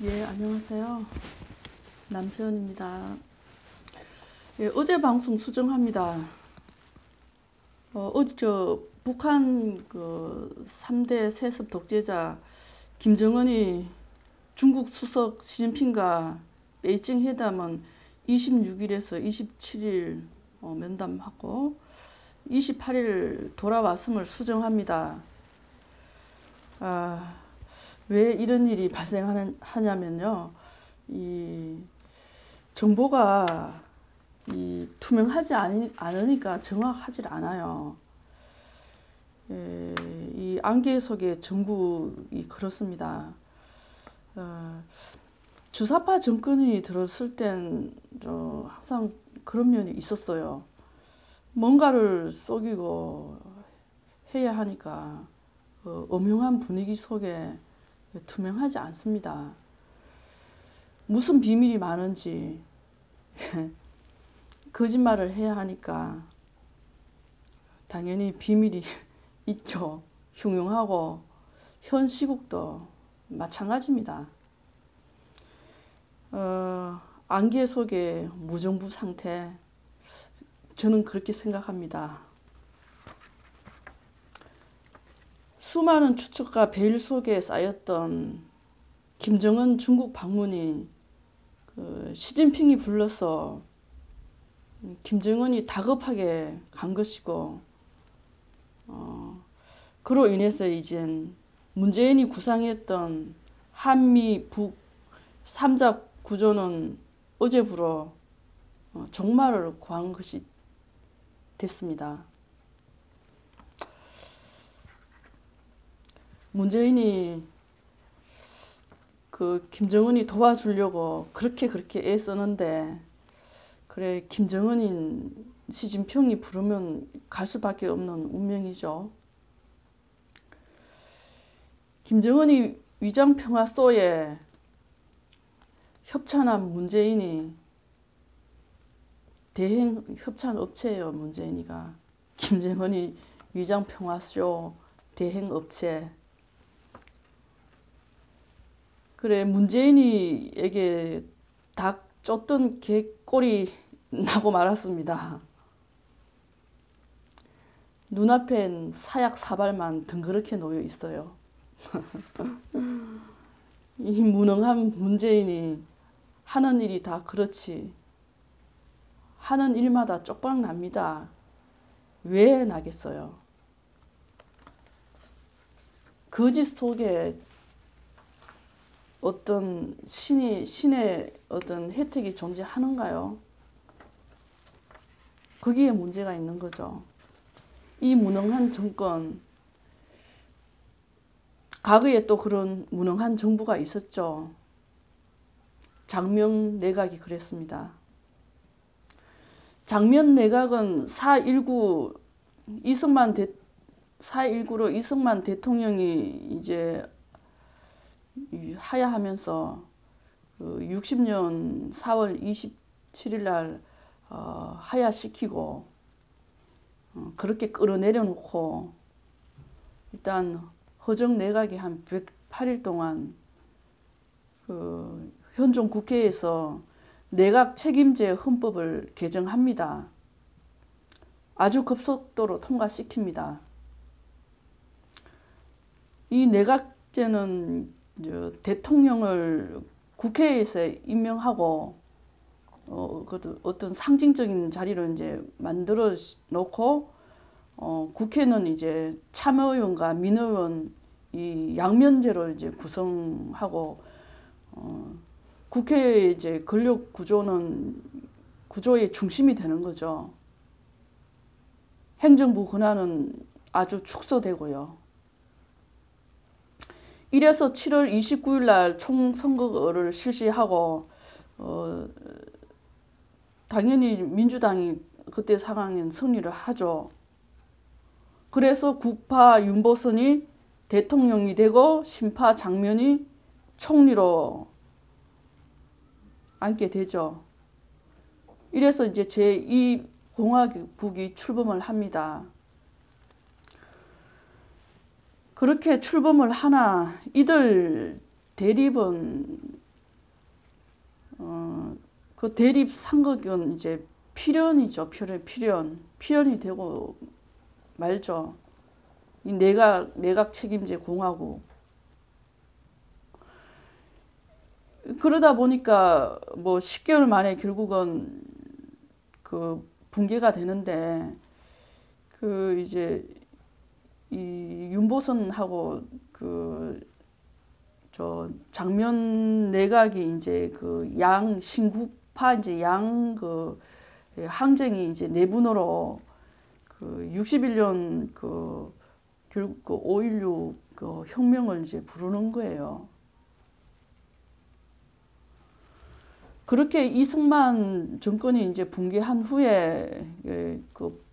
예, 안녕하세요. 남세연입니다. 예, 어제 방송 수정합니다. 어제 북한 그 3대 세습 독재자 김정은이 중국 수석 시진핑과 베이징 회담은 26일에서 27일 면담하고 28일 돌아왔음을 수정합니다. 아, 왜 이런 일이 발생하냐면요. 이 정보가 투명하지 않으니까 정확하지 않아요. 예, 이 안개 속의 정국이 그렇습니다. 주사파 정권이 들었을 땐 항상 그런 면이 있었어요. 뭔가를 속이고 해야 하니까 엄흉한 분위기 속에 투명하지 않습니다. 무슨 비밀이 많은지 거짓말을 해야 하니까 당연히 비밀이 있죠. 흉흉하고 현 시국도 마찬가지입니다. 안개 속의 무정부 상태, 저는 그렇게 생각합니다. 수많은 추측과 베일 속에 쌓였던 김정은 중국 방문이 시진핑이 불러서 김정은이 다급하게 간 것이고, 그로 인해서 이젠 문재인이 구상했던 한미 북 3자 구조는 어제부로 종말을 구한 것이 됐습니다. 문재인이 김정은이 도와주려고 그렇게 애쓰는데, 그래, 김정은인 시진핑이 부르면 갈 수밖에 없는 운명이죠. 김정은이 위장평화소에 협찬한 문재인이 대행 협찬업체예요. 문재인이가 김정은이 위장평화쇼 대행업체. 그래, 문재인이에게 닭 쫓던 개꼴이 나고 말았습니다. 눈앞엔 사약 사발만 덩그렇게 놓여 있어요. 이 무능한 문재인이 하는 일이 다 그렇지. 하는 일마다 쪽박 납니다. 왜 나겠어요? 거짓 속에 어떤 신의 어떤 혜택이 존재하는가요? 거기에 문제가 있는 거죠. 이 무능한 정권, 과거에 또 그런 무능한 정부가 있었죠. 장명 내각이 그랬습니다. 장면 내각은 4.19로 이승만 대통령이 이제 하야하면서 60년 4월 27일 날 하야시키고 그렇게 끌어내려 놓고 일단 허정 내각이 한 108일 동안 현종 국회에서 내각 책임제 헌법을 개정합니다. 아주 급속도로 통과시킵니다. 이 내각제는 대통령을 국회에서 임명하고 어떤 상징적인 자리로 이제 만들어 놓고 국회는 이제 참의원과 민의원 이 양면제로 이제 구성하고 국회의 이제 권력 구조의 중심이 되는 거죠. 행정부 권한은 아주 축소되고요. 이래서 7월 29일 날 총선거를 실시하고 당연히 민주당이 그때 상황엔 승리를 하죠. 그래서 국파 윤보선이 대통령이 되고 신파 장면이 총리로 앉게 되죠. 이래서 이제 제2공화국이 출범을 합니다. 그렇게 출범을 하나 이들 대립은 그 대립 상극은 이제 필연이죠. 필연이 되고 말죠. 이 내각 책임제 공화국. 그러다 보니까 뭐 10개월 만에 결국은 그 붕괴가 되는데, 그 이제 이 윤보선하고 그 저 장면 내각이 이제 그 양 신구파 이제 양 그 항쟁이 이제 내분으로 그 61년 그 결국 그 5.16 그 혁명을 이제 부르는 거예요. 그렇게 이승만 정권이 이제 붕괴한 후에 그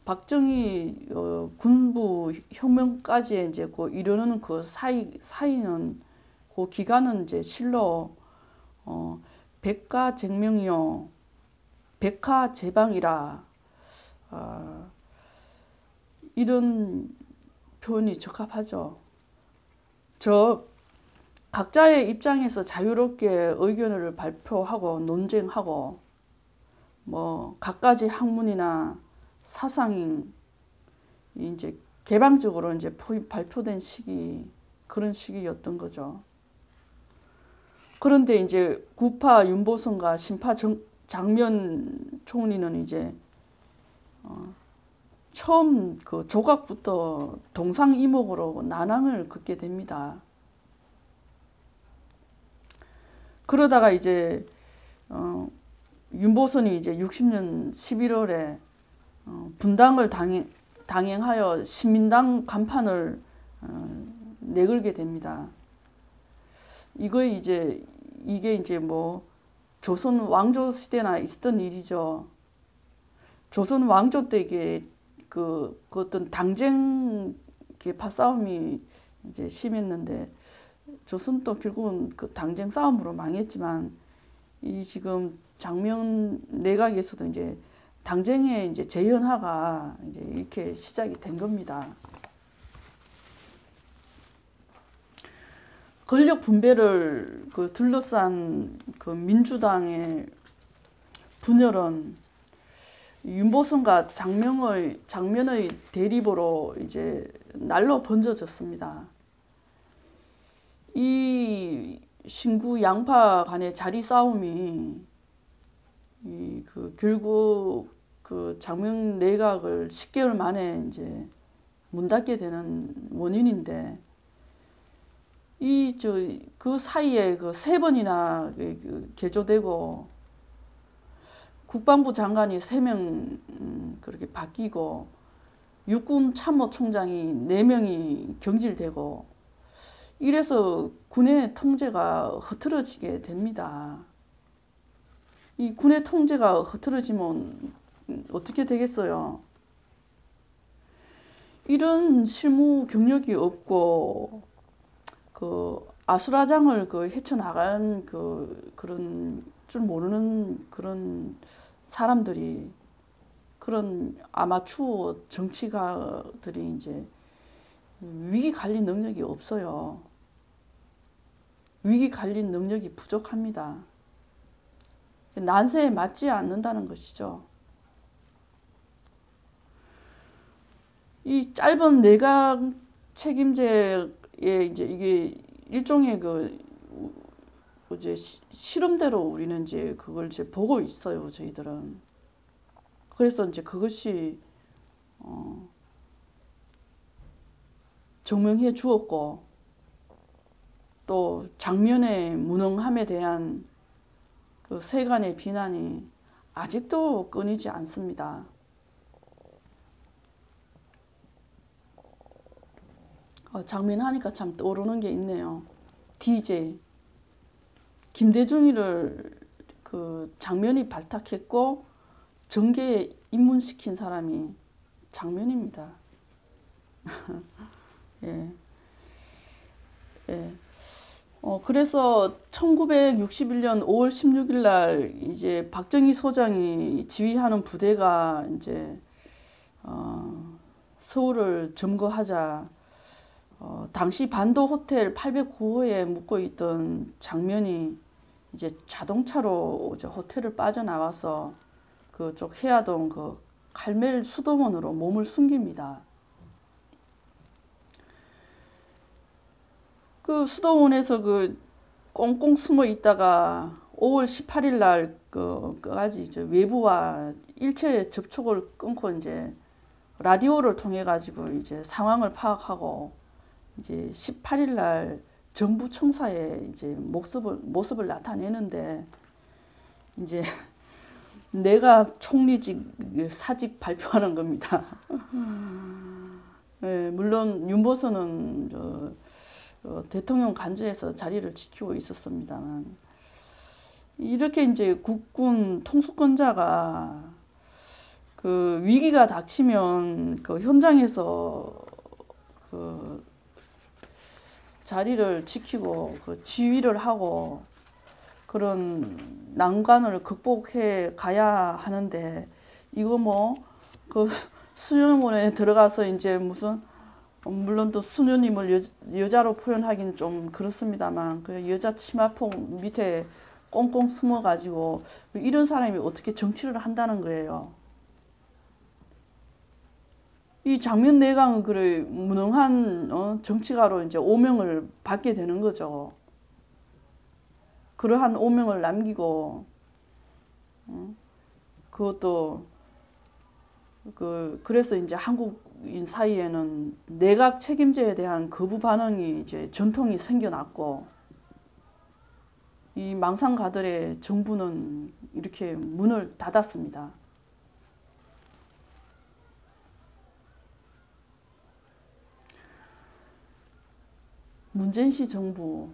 박정희 군부 혁명까지 이제 그 이르는 그 사이는 그 기간은 이제 실로 백가쟁명이요 백화제방이라 이런 표현이 적합하죠. 각자의 입장에서 자유롭게 의견을 발표하고 논쟁하고 뭐 갖가지 학문이나 사상이 이제 개방적으로 이제 발표된 그런 시기였던 거죠. 그런데 이제 구파 윤보선과 신파 장면 총리는 이제 처음 그 조각부터 동상이목으로 난항을 겪게 됩니다. 그러다가 이제 윤보선이 이제 60년 11월에 분당을 당행하여 신민당 간판을 내걸게 됩니다. 이게 이제 뭐 조선 왕조 시대나 있었던 일이죠. 조선 왕조 때 이게 그 어떤 당쟁 계파 싸움이 이제 심했는데, 조선도 결국은 그 당쟁 싸움으로 망했지만, 이 지금 장명 내각에서도 이제 당쟁의 이제 재연화가 이제 이렇게 시작이 된 겁니다. 권력 분배를 그 둘러싼 그 민주당의 분열은 윤보선과 장면의 대립으로 이제 날로 번져졌습니다. 이 신구 양파 간의 자리 싸움이 결국 그 장명 내각을 10개월 만에 이제 문 닫게 되는 원인인데, 그 사이에 그 3번이나 개조되고 국방부 장관이 3명 그렇게 바뀌고 육군 참모총장이 4명이 경질되고, 이래서 군의 통제가 흐트러지게 됩니다. 이 군의 통제가 흐트러지면 어떻게 되겠어요? 이런 실무 경력이 없고 그 아수라장을 헤쳐나간 그런 줄 모르는 그런 사람들이, 그런 아마추어 정치가들이 이제 위기 관리 능력이 없어요. 위기 관리 능력이 부족합니다. 난세에 맞지 않는다는 것이죠. 이 짧은 내각 책임제에 이제 이게 일종의 이제 실험대로 우리는 이제 그걸 이제 보고 있어요, 저희들은. 그래서 이제 그것이 증명해 주었고, 또 장면의 무능함에 대한 그 세간의 비난이 아직도 끊이지 않습니다. 장면 하니까 참 떠오르는 게 있네요. DJ 김대중이를 그 장면이 발탁했고 정계에 입문시킨 사람이 장면입니다. 예. 예. 그래서 1961년 5월 16일 날 이제 박정희 소장이 지휘하는 부대가 이제 서울을 점거하자 당시 반도 호텔 809호에 묵고 있던 장면이 이제 자동차로 이제 호텔을 빠져나와서 그쪽 해화동 그 칼멜 수도원으로 몸을 숨깁니다. 그 수도원에서 그 꽁꽁 숨어 있다가 5월 18일 날 그까지 이제 외부와 일체 접촉을 끊고 이제 라디오를 통해 가지고 이제 상황을 파악하고 이제 18일 날 정부 청사에 이제 모습을 나타내는데 이제 내가 총리직 사직 발표하는 겁니다. 네, 물론 윤보선은 대통령 관저에서 자리를 지키고 있었습니다만 이렇게 이제 국군 통수권자가 그 위기가 닥치면 그 현장에서 그 자리를 지키고 그 지휘를 하고 그런 난관을 극복해 가야 하는데 이거 뭐 그 수녀원에 들어가서 이제 무슨 물론 또 수녀님을 여자로 표현하기는 좀 그렇습니다만 그 여자 치마폭 밑에 꽁꽁 숨어 가지고 이런 사람이 어떻게 정치를 한다는 거예요. 이 장면 내강은 그래 무능한 정치가로 이제 오명을 받게 되는 거죠. 그러한 오명을 남기고 그것도 그래서 이제 한국인 사이에는 내각 책임제에 대한 거부 반응이 이제 전통이 생겨났고 이 망상가들의 정부는 이렇게 문을 닫았습니다. 문재인 씨 정부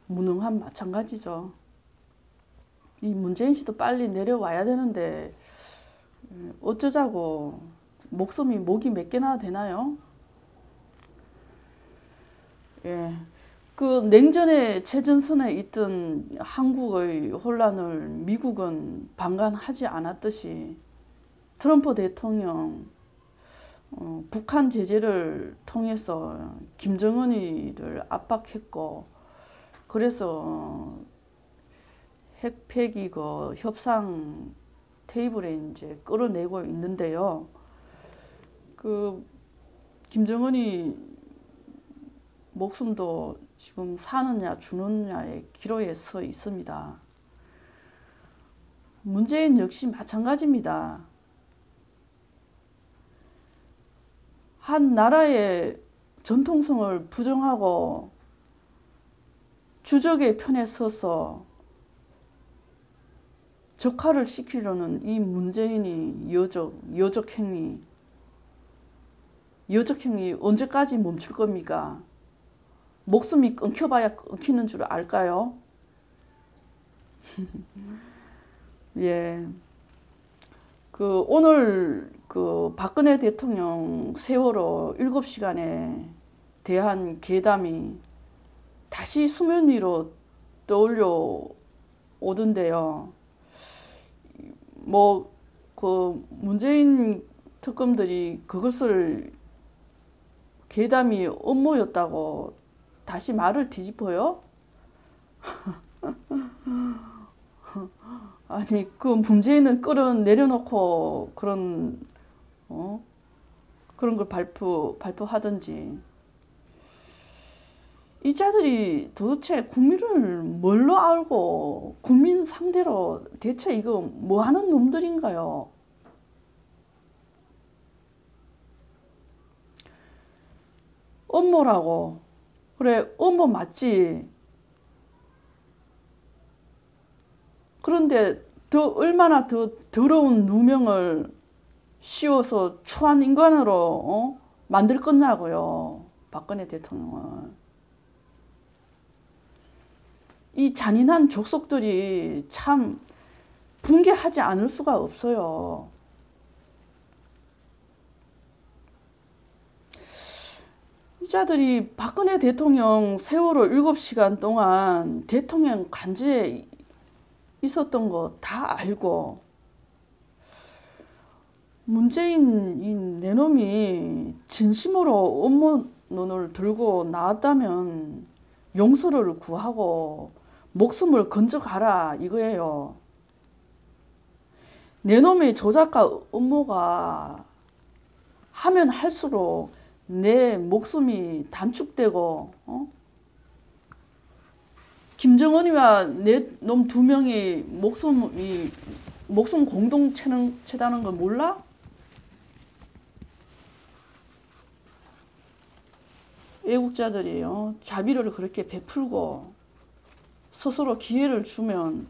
무능함 마찬가지죠. 이 문재인 씨도 빨리 내려와야 되는데 어쩌자고 목이 몇 개나 되나요? 예. 그 냉전의 최전선에 있던 한국의 혼란을 미국은 방관하지 않았듯이 트럼프 대통령 북한 제재를 통해서 김정은이를 압박했고 그래서 핵 폐기 그 협상 테이블에 이제 끌어내고 있는데요. 그 김정은이 목숨도 지금 사느냐 죽느냐의 기로에 서 있습니다. 문재인 역시 마찬가지입니다. 한 나라의 전통성을 부정하고 주적의 편에 서서 적화를 시키려는 이 문재인이 여적행위 언제까지 멈출 겁니까? 목숨이 끊겨봐야 끊기는 줄 알까요? 예. 오늘 박근혜 대통령 세월호 7시간에 대한 괴담이 다시 수면 위로 떠올려 오던데요. 문재인 특검들이 그것을 괴담이 음모였다고 다시 말을 뒤집어요? 아니 문재인은 끌어내려놓고 그런 걸 발표하든지 이 자들이 도대체 국민을 뭘로 알고 국민 상대로 대체 이거 뭐 하는 놈들인가요? 음모라고. 그래, 음모 맞지. 그런데 얼마나 더 더러운 누명을 씌워서 추한 인간으로 만들 거냐고요. 박근혜 대통령을. 이 잔인한 족속들이 참 붕괴하지 않을 수가 없어요. 이 자들이 박근혜 대통령 세월호 7시간 동안 대통령 관저에 있었던 거 다 알고 문재인 이 내놈이 진심으로 음모론을 들고 나왔다면 용서를 구하고 목숨을 건져가라 이거예요. 내 놈의 조작가 음모가 하면 할수록 내 목숨이 단축되고 김정은이와 내 놈 두 명이 목숨 공동체다는 걸 몰라? 애국자들이 자비를 그렇게 베풀고 스스로 기회를 주면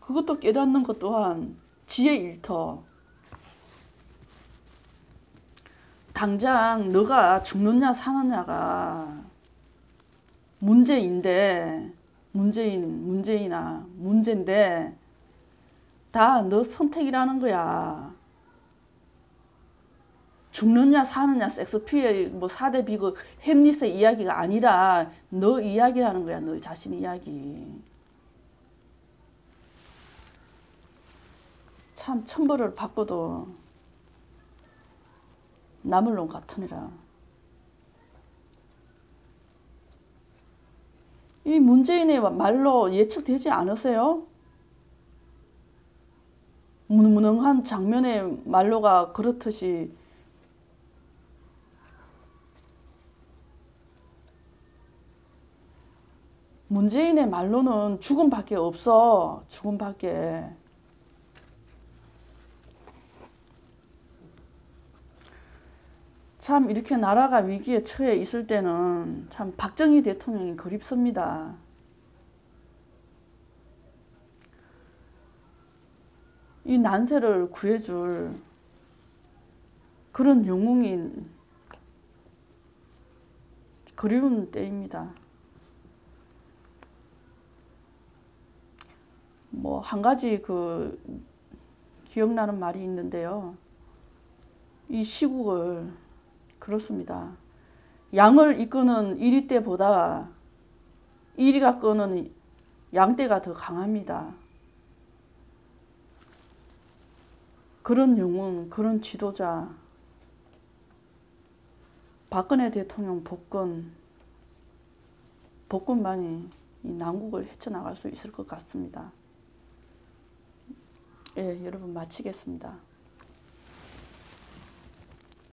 그것도 깨닫는 것 또한 지혜 일터. 당장 너가 죽느냐 사느냐가 문제인데 문제인데 다 너 선택이라는 거야. 죽느냐 사느냐 섹스피어의 뭐 4대 비극 햄릿의 이야기가 아니라 너 이야기라는 거야. 너 자신 이야기. 참 천벌을 받고도 남을 놈 같으니라. 이 문재인의 말로 예측되지 않으세요? 무능한 장면의 말로가 그렇듯이 문재인의 말로는 죽음밖에 없어. 죽음밖에. 참 이렇게 나라가 위기에 처해 있을 때는 참 박정희 대통령이 그립습니다. 이 난세를 구해줄 그런 영웅이 그리운 때입니다. 뭐 한 가지 기억나는 말이 있는데요. 이 시국을 그렇습니다. 양을 이끄는 이리떼보다 이리가 끄는 양떼가 더 강합니다. 그런 영웅, 그런 지도자, 박근혜 대통령 복권만이 이 난국을 헤쳐나갈 수 있을 것 같습니다. 예, 여러분 마치겠습니다.